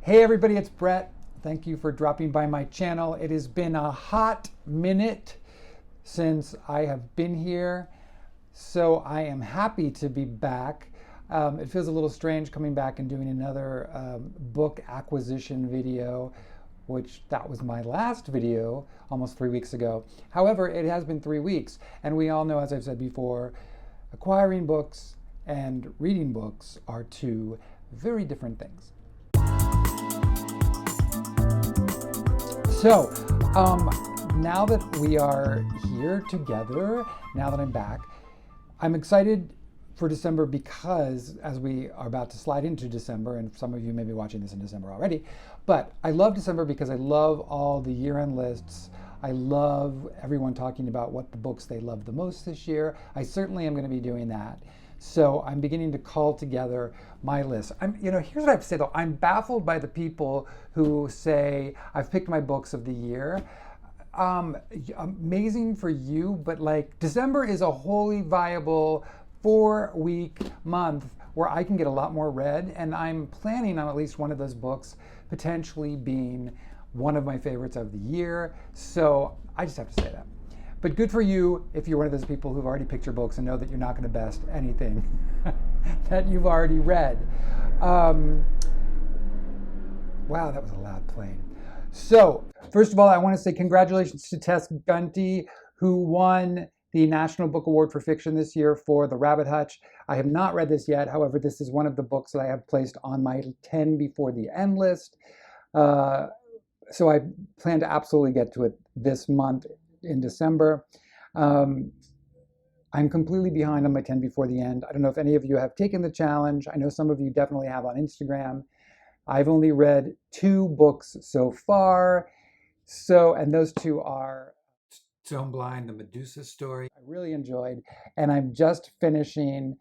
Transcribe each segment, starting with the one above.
Hey everybody, it's Brett. Thank you for dropping by my channel. It has been a hot minute since I have been here, so I am happy to be back. It feels a little strange coming back and doing another book acquisition video, which that was my last video almost 3 weeks ago. However, it has been 3 weeks, and we all know, as I've said before, acquiring books and reading books are two very different things. So, now that we are here together, now that I'm back, I'm excited for December because as we are about to slide into December, and some of you may be watching this in December already, but I love December because I love all the year-end lists. I love everyone talking about what the books they love the most this year. I certainly am going to be doing that. So I'm beginning to call together my list. Here's what I have to say though. I'm baffled by the people who say, I've picked my books of the year. Amazing for you, but like December is a wholly viable 4-week month where I can get a lot more read, and I'm planning on at least one of those books potentially being one of my favorites of the year. So I just have to say that. But good for you if you're one of those people who've already picked your books and know that you're not going to best anything that you've already read. Wow, that was a loud plane. So, first of all, I want to say congratulations to Tess Gunty, who won the National Book Award for Fiction this year for The Rabbit Hutch. I have not read this yet. However, this is one of the books that I have placed on my 10 before the end list. So I plan to absolutely get to it this month in December. I'm completely behind on my 10 before the end. I don't know if any of you have taken the challenge. I know some of you definitely have on Instagram. I've only read 2 books so far. And those 2 are Stone Blind, the Medusa story. I really enjoyed, and I'm just finishing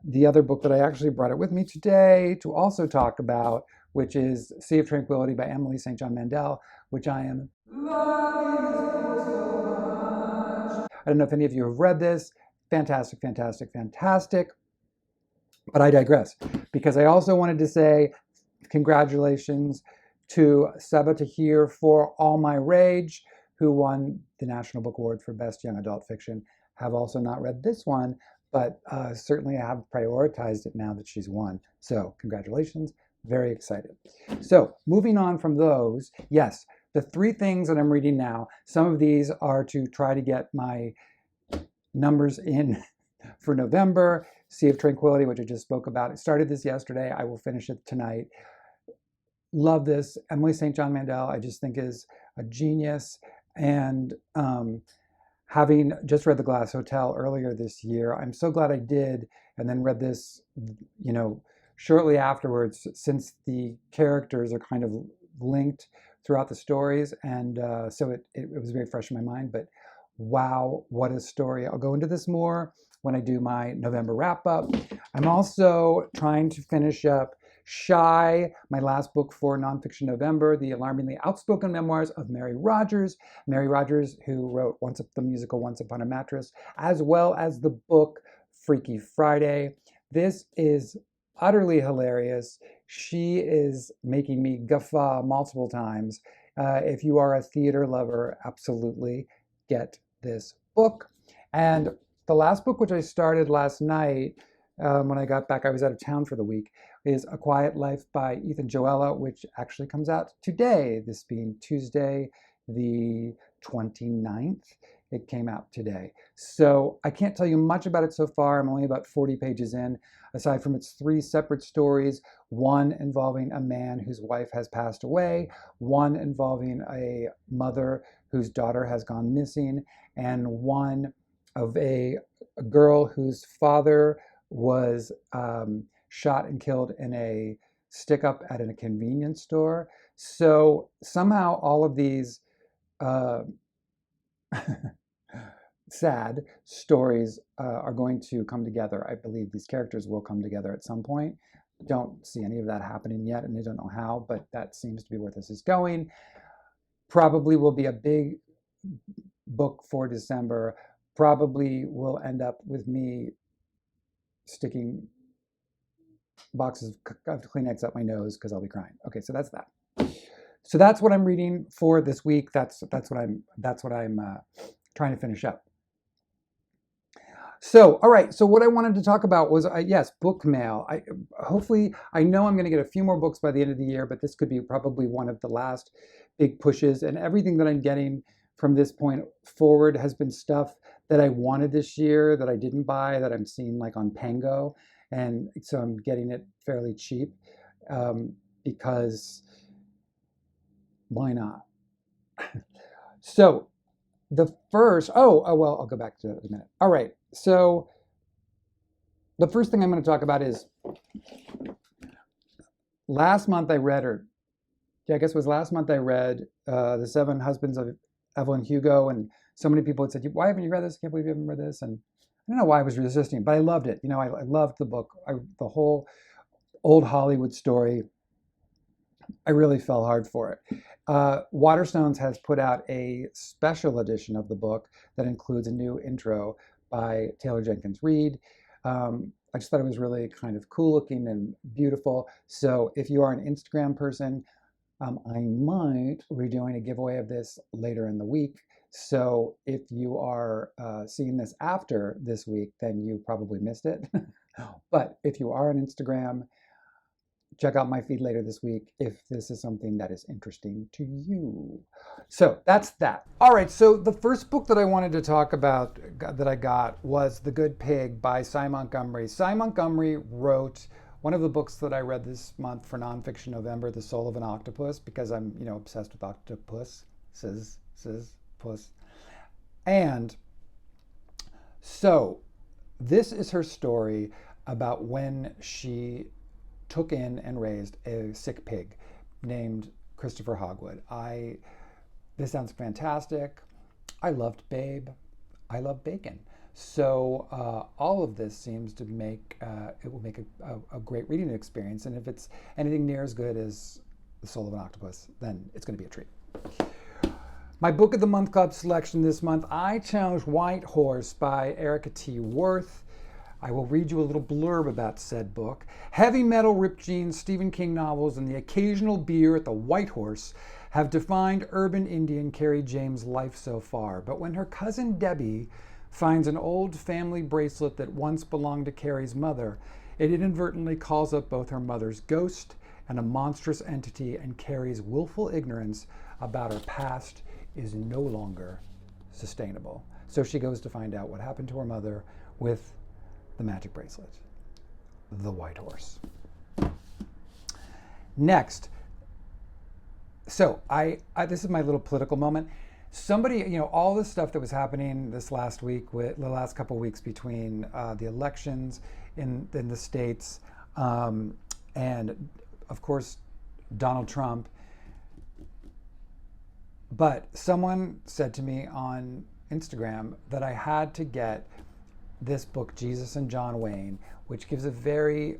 the other book that I actually brought it with me today to also talk about, which is Sea of Tranquility by Emily St. John Mandel, which I am loving this book so much. I don't know if any of you have read this. Fantastic, fantastic, fantastic. But I digress, because I also wanted to say congratulations to Sabba Tahir for All My Rage, who won the National Book Award for Best Young Adult Fiction. Have also not read this one, but certainly I have prioritized it now that she's won. So congratulations, very excited. So moving on from those, yes, the 3 things that I'm reading now, some of these are to try to get my numbers in for November. Sea of Tranquility, which I just spoke about. I started this yesterday. I will finish it tonight. Love this. Emily St. John Mandel, I just think is a genius. And having just read The Glass Hotel earlier this year, I'm so glad I did, and then read this, shortly afterwards, since the characters are kind of linked throughout the stories, and so it was very fresh in my mind. But wow, what a story. I'll go into this more when I do my November wrap-up. I'm also trying to finish up Shy, my last book for Nonfiction November, the alarmingly outspoken memoirs of Mary Rodgers. Mary Rodgers, who wrote the musical Once Upon a Mattress, as well as the book Freaky Friday. This is utterly hilarious. She is making me guffaw multiple times. If you are a theater lover, absolutely get this book. And the last book, which I started last night, when I got back, I was out of town for the week, is A Quiet Life by Joella, which actually comes out today, this being Tuesday, the 29th. It came out today. So I can't tell you much about it so far. I'm only about 40 pages in, aside from its 3 separate stories, one involving a man whose wife has passed away, one involving a mother whose daughter has gone missing, and one of a girl whose father was shot and killed in a stick-up at a convenience store. So somehow all of these sad stories are going to come together. I believe these characters will come together at some point. Don't see any of that happening yet, and I don't know how, but that seems to be where this is going. Probably will be a big book for December. Probably will end up with me sticking boxes of Kleenex up my nose because I'll be crying. Okay, so that's that. So that's what I'm reading for this week. That's what I'm trying to finish up. So, all right. So what I wanted to talk about was, yes, book mail. Hopefully, I know I'm going to get a few more books by the end of the year, but this could be probably one of the last big pushes. And everything that I'm getting from this point forward has been stuff that I wanted this year that I didn't buy, that I'm seeing like on Pango. And so I'm getting it fairly cheap because why not? So the first, well, I'll go back to that in a minute. All right. So the first thing I'm going to talk about is last month I read, I guess it was last month I read The Seven Husbands of Evelyn Hugo, and so many people had said, why haven't you read this? I can't believe you haven't read this. And I don't know why I was resisting, but I loved it. I loved the book. The whole old Hollywood story. I really fell hard for it. Waterstones has put out a special edition of the book that includes a new intro by Taylor Jenkins Reid. I just thought it was really kind of cool looking and beautiful. So if you are an Instagram person, I might be doing a giveaway of this later in the week. So if you are seeing this after this week, then you probably missed it. But if you are on Instagram, check out my feed later this week if this is something that is interesting to you. So that's that. All right, so the first book that I wanted to talk about that I got was The Good Pig by Sy Montgomery. Sy Montgomery wrote one of the books that I read this month for Nonfiction November, The Soul of an Octopus, because I'm, obsessed with octopus, puss. And so this is her story about when she took in and raised a sick pig named Christopher Hogwood. This sounds fantastic. I loved Babe. I love bacon. So all of this seems to make, it will make a great reading experience. And if it's anything near as good as The Soul of an Octopus, then it's going to be a treat. My Book of the Month Club selection this month, I chose White Horse by Erika T. Wurth. I will read you a little blurb about said book. Heavy metal, ripped jeans, Stephen King novels, and the occasional beer at the White Horse have defined urban Indian Carrie James' life so far. But when her cousin Debbie finds an old family bracelet that once belonged to Carrie's mother, it inadvertently calls up both her mother's ghost and a monstrous entity, and Carrie's willful ignorance about her past is no longer sustainable. So she goes to find out what happened to her mother with the magic bracelet, The White Horse. Next, so this is my little political moment. Somebody, all the stuff that was happening this last week, with the last couple of weeks between the elections in the states, and of course Donald Trump. But someone said to me on Instagram that I had to get this book, Jesus and John Wayne, which gives a very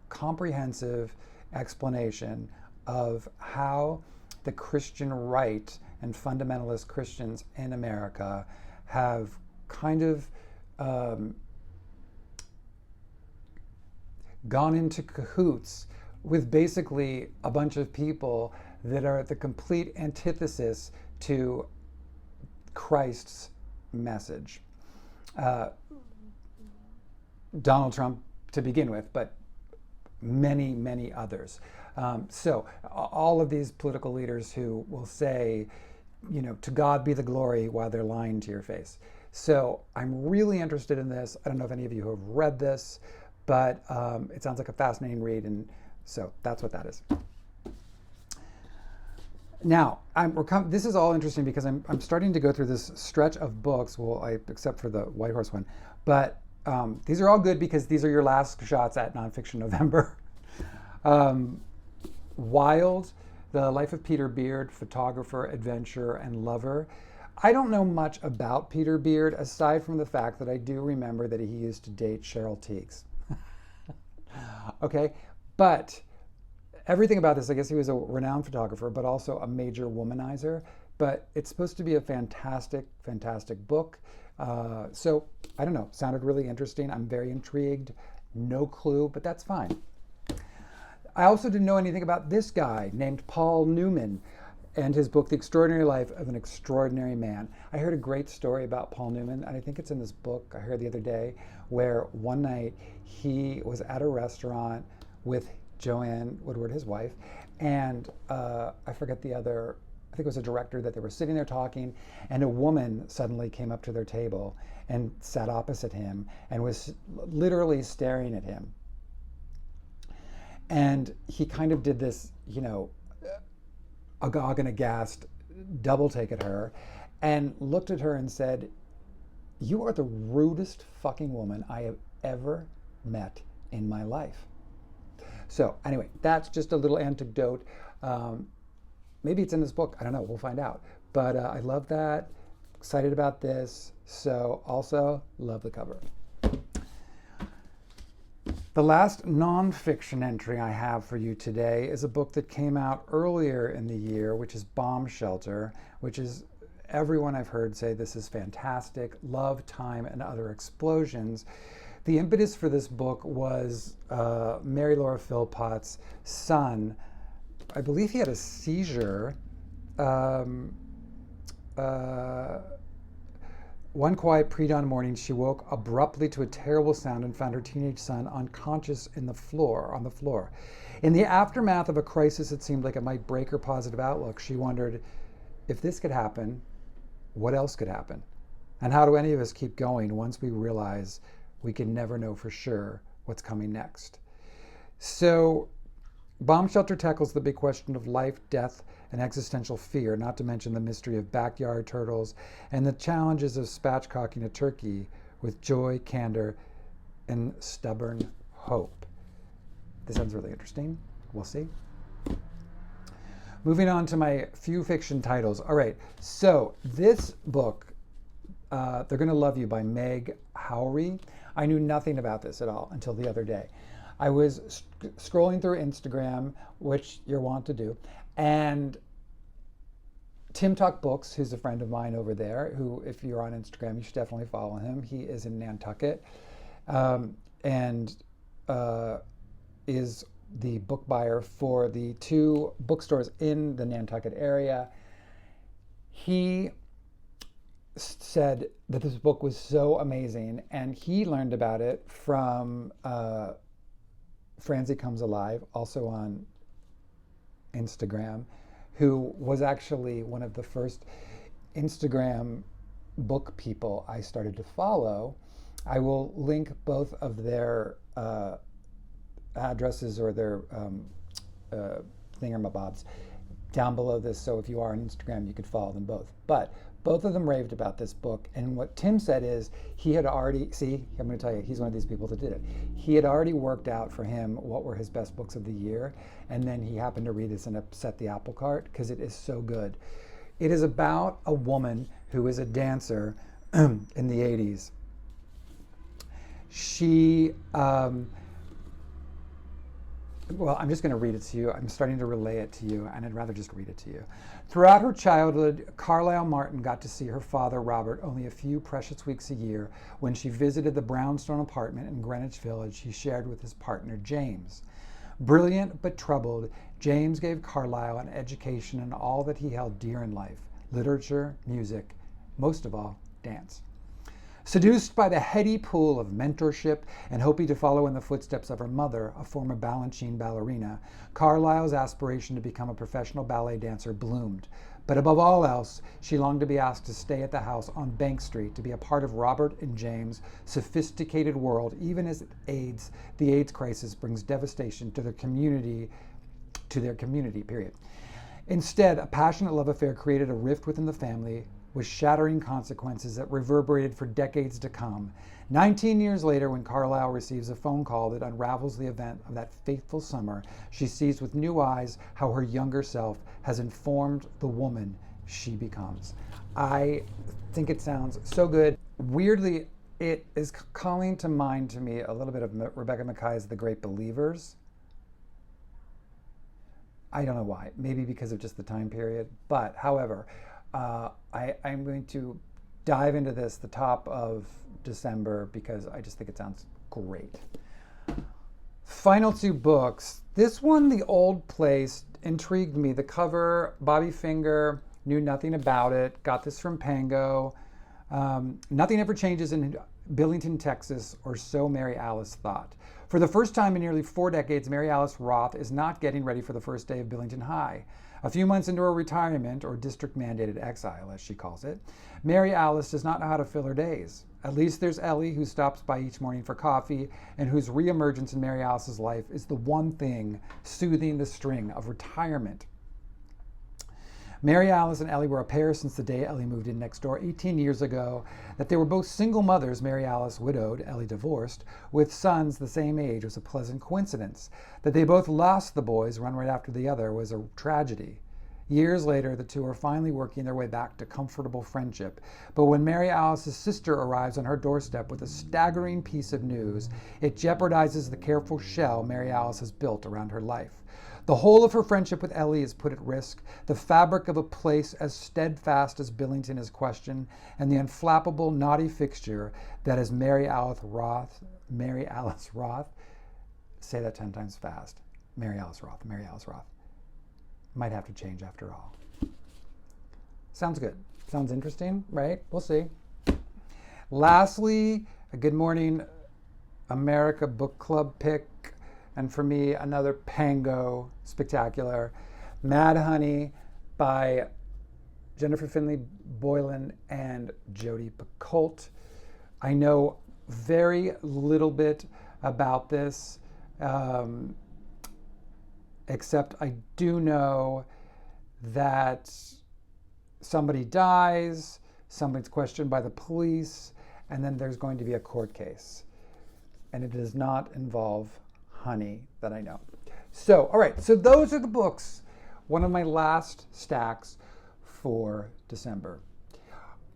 comprehensive explanation of how the Christian right and fundamentalist Christians in America have kind of gone into cahoots with basically a bunch of people that are the complete antithesis to Christ's message. Donald Trump to begin with, but many, many others. So all of these political leaders who will say, to God be the glory while they're lying to your face. So I'm really interested in this. I don't know if any of you have read this, but it sounds like a fascinating read, and so that's what that is. Now, this is all interesting because I'm starting to go through this stretch of books, except for the White Horse one, but these are all good because these are your last shots at Nonfiction November. Wild, The Life of Peter Beard, Photographer, Adventurer, and Lover. I don't know much about Peter Beard, aside from the fact that I do remember that he used to date Cheryl Tiegs. Okay, but everything about this, I guess he was a renowned photographer, but also a major womanizer. But it's supposed to be a fantastic, fantastic book. So, I don't know, sounded really interesting. I'm very intrigued. No clue, but that's fine. I also didn't know anything about this guy named Paul Newman and his book, The Extraordinary Life of an Extraordinary Man. I heard a great story about Paul Newman, and I think it's in this book I heard the other day, where one night he was at a restaurant with Joanne Woodward, his wife, and I forget the other, I think it was a director, that they were sitting there talking, and a woman suddenly came up to their table and sat opposite him and was literally staring at him. And he kind of did this, agog and aghast double take at her and looked at her and said, "You are the rudest fucking woman I have ever met in my life." So anyway, that's just a little anecdote. Maybe it's in this book. I don't know. We'll find out. But I love that. Excited about this. So also love the cover. The last nonfiction entry I have for you today is a book that came out earlier in the year, which is Bomb Shelter, which is, everyone I've heard say this is fantastic. Love, Time, and Other Explosions. The impetus for this book was Mary Laura Phillpot's son. I believe he had a seizure. One quiet pre-dawn morning, she woke abruptly to a terrible sound and found her teenage son unconscious on the floor. In the aftermath of a crisis that seemed like it might break her positive outlook, she wondered, if this could happen, what else could happen? And how do any of us keep going once we realize we can never know for sure what's coming next? So, Bomb Shelter tackles the big question of life, death, and existential fear, not to mention the mystery of backyard turtles and the challenges of spatchcocking a turkey with joy, candor, and stubborn hope. This sounds really interesting. We'll see. Moving on to my few fiction titles. All right, so this book, They're Gonna Love You by Meg Howrey. I knew nothing about this at all until the other day. I was scrolling through Instagram, which you're wont to do, and Tim Talk Books, who's a friend of mine over there, who, if you're on Instagram, you should definitely follow him. He is in Nantucket, and is the book buyer for the 2 bookstores in the Nantucket area. He said that this book was so amazing, and he learned about it from Francie Comes Alive, also on Instagram, who was actually one of the first Instagram book people I started to follow. I will link both of their addresses or their thingamabobs down below this, so if you are on Instagram, you could follow them both. But both of them raved about this book, and what Tim said is he had already, I'm going to tell you, he's one of these people that did it. He had already worked out for him what were his best books of the year, and then he happened to read this and upset the apple cart because it is so good. It is about a woman who is a dancer in the 80s. She, well, I'm just going to read it to you. I'm starting to relay it to you, and I'd rather just read it to you. Throughout her childhood, Carlisle Martin got to see her father, Robert, only a few precious weeks a year when she visited the brownstone apartment in Greenwich Village he shared with his partner, James. Brilliant but troubled, James gave Carlisle an education in all that he held dear in life: literature, music, most of all, dance. Seduced by the heady pool of mentorship and hoping to follow in the footsteps of her mother, a former Balanchine ballerina, Carlisle's aspiration to become a professional ballet dancer bloomed. But above all else, she longed to be asked to stay at the house on Bank Street, to be a part of Robert and James' sophisticated world, even as the AIDS crisis brings devastation to their community, period. Instead, a passionate love affair created a rift within the family, with shattering consequences that reverberated for decades to come. 19 years later, when Carlisle receives a phone call that unravels the event of that fateful summer, she sees with new eyes how her younger self has informed the woman she becomes. I think it sounds so good. Weirdly, it is calling to mind to me a little bit of Rebecca Mackay's The Great Believers. I don't know why, maybe because of just the time period, but however, I'm going to dive into this the top of December because I just think it sounds great. Final two books. This one, The Old Place, intrigued me. The cover, Bobby Finger, knew nothing about it. Got this from Pango. Nothing ever changes in Billington, Texas, or so Mary Alice thought. For the first time in nearly 4 decades, Mary Alice Roth is not getting ready for the first day of Billington High. A few months into her retirement, or district-mandated exile, as she calls it, Mary Alice does not know how to fill her days. At least there's Ellie, who stops by each morning for coffee, and whose reemergence in Mary Alice's life is the one thing soothing the string of retirement. Mary Alice and Ellie were a pair since the day Ellie moved in next door 18 years ago. That they were both single mothers, Mary Alice widowed, Ellie divorced, with sons the same age was a pleasant coincidence. That they both lost the boys, one right after the other, was a tragedy. Years later, the two are finally working their way back to comfortable friendship. But when Mary Alice's sister arrives on her doorstep with a staggering piece of news, it jeopardizes the careful shell Mary Alice has built around her life. The whole of her friendship with Ellie is put at risk, the fabric of a place as steadfast as Billington is questioned, and the unflappable, naughty fixture that is Mary Alice Roth. Say that 10 times fast. Mary Alice Roth. Might have to change after all. Sounds good. Sounds interesting, right? We'll see. Lastly, a Good Morning America book club pick. And for me, another Pango spectacular. Mad Honey by Jennifer Finley Boylan and Jodi Picoult. I know very little bit about this, except I do know that somebody dies, somebody's questioned by the police, and then there's going to be a court case. And it does not involve honey that I know. So, all right, so those are the books, one of my last stacks for December.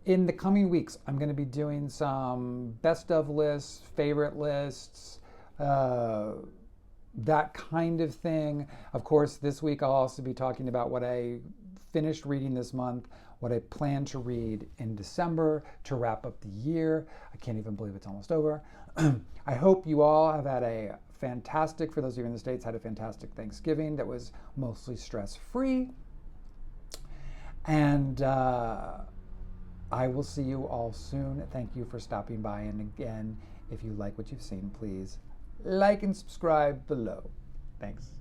In the coming weeks, I'm going to be doing some best of lists, favorite lists, that kind of thing. Of course, this week I'll also be talking about what I finished reading this month, what I plan to read in December to wrap up the year. I can't even believe it's almost over. I hope you all have had a fantastic, for those of you in the States, had a fantastic Thanksgiving that was mostly stress-free. And I will see you all soon. Thank you for stopping by. And again, if you like what you've seen, please like and subscribe below. Thanks.